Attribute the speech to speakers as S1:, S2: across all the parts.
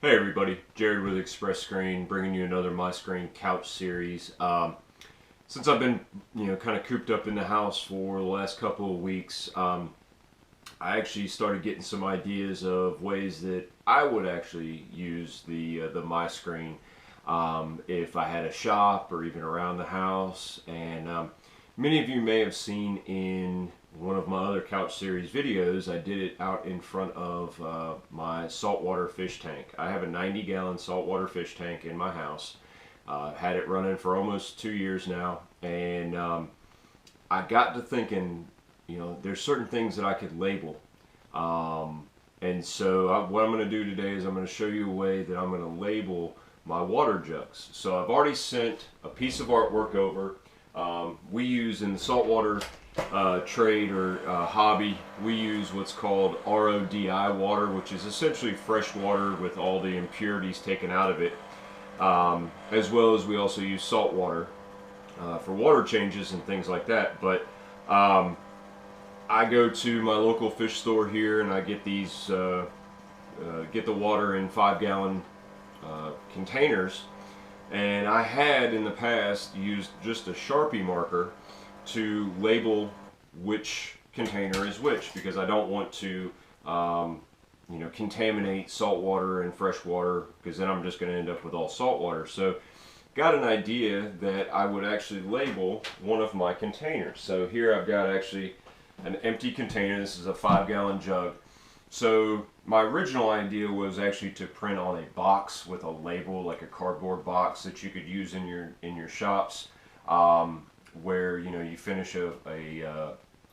S1: Hey everybody, Jared with Express Screen, bringing you another MiScreen Couch series. Since I've been, kind of cooped up in the house for the last couple of weeks, I actually started getting some ideas of ways that I would actually use the MiScreen if I had a shop or even around the house. And many of you may have seen in one of my other couch series videos, I did it out in front of my saltwater fish tank. I have a 90-gallon saltwater fish tank in my house. Had it running for almost 2 years now, and I got to thinking, there's certain things that I could label. And so what I'm going to do today is I'm going to show you a way that I'm going to label my water jugs. So I've already sent a piece of artwork over. We use in the saltwater trade or hobby, we use what's called RODI water, which is essentially fresh water with all the impurities taken out of it, as well as we also use salt water for water changes and things like that. But I go to my local fish store here and I get these get the water in 5-gallon containers, and I had in the past used just a Sharpie marker to label which container is which, because I don't want to contaminate salt water and fresh water, because then I'm just going to end up with all salt water. So got an idea that I would actually label one of my containers. So here I've got actually an empty container. This is a 5-gallon jug. So my original idea was actually to print on a box with a label, like a cardboard box that you could use in your shops, where you finish a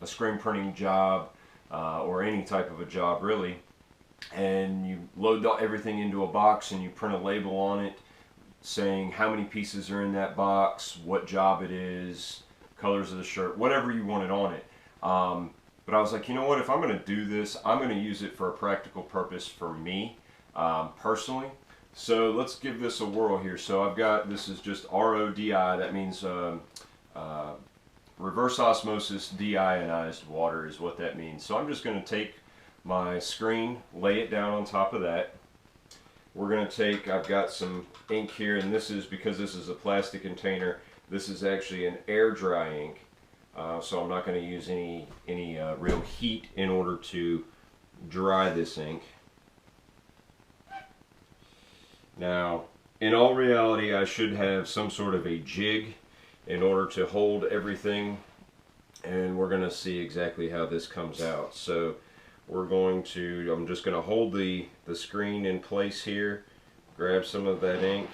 S1: screen printing job or any type of a job really, and you load everything into a box and you print a label on it saying how many pieces are in that box, what job it is, colors of the shirt, whatever you wanted on it. But I was like, you know what, if I'm going to do this, I'm going to use it for a practical purpose for me, personally. So let's give this a whirl here. So I've got, this is just RODI, that means reverse osmosis deionized water is what that means. So I'm just going to take my screen, lay it down on top of that. We're going to take, I've got some ink here, and this is, because this is a plastic container, this is actually an air dry ink. So I'm not going to use any real heat in order to dry this ink. Now, in all reality, I should have some sort of a jig in order to hold everything, and we're going to see exactly how this comes out. So we're going to, I'm just going to hold the screen in place here, grab some of that ink.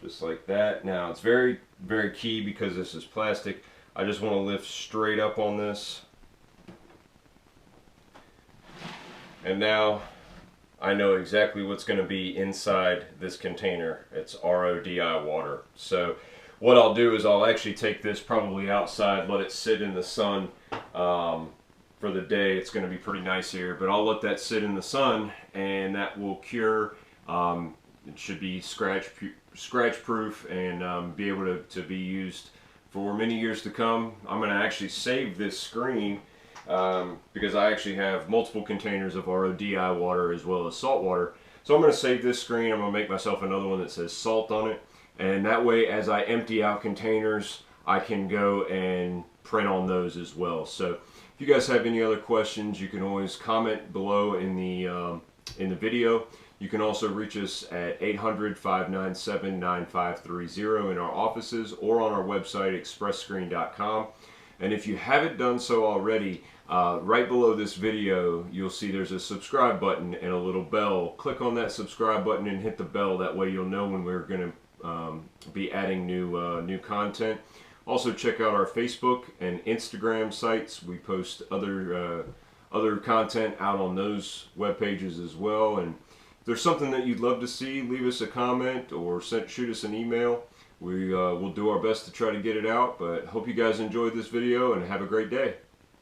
S1: Just like that. Now it's very, very key, because this is plastic. I just want to lift straight up on this. And now I know exactly what's going to be inside this container. It's RODI water. So what I'll do is I'll actually take this probably outside, let it sit in the sun for the day. It's going to be pretty nice here, but I'll let that sit in the sun, and that will cure. It should be scratch proof and be able to be used for many years to come. I'm going to actually save this screen because I actually have multiple containers of RODI water as well as salt water. So I'm going to save this screen. I'm going to make myself another one that says salt on it, and that way as I empty out containers, I can go and print on those as well. So if you guys have any other questions, you can always comment below in the video. You can also reach us at 800-597-9530 in our offices or on our website, expressscreen.com. And if you haven't done so already, right below this video, you'll see there's a subscribe button and a little bell. Click on that subscribe button and hit the bell. That way you'll know when we're going to be adding new content. Also check out our Facebook and Instagram sites. We post other content out on those web pages as well. And if there's something that you'd love to see, leave us a comment or shoot us an email. We'll do our best to try to get it out, but hope you guys enjoyed this video and have a great day.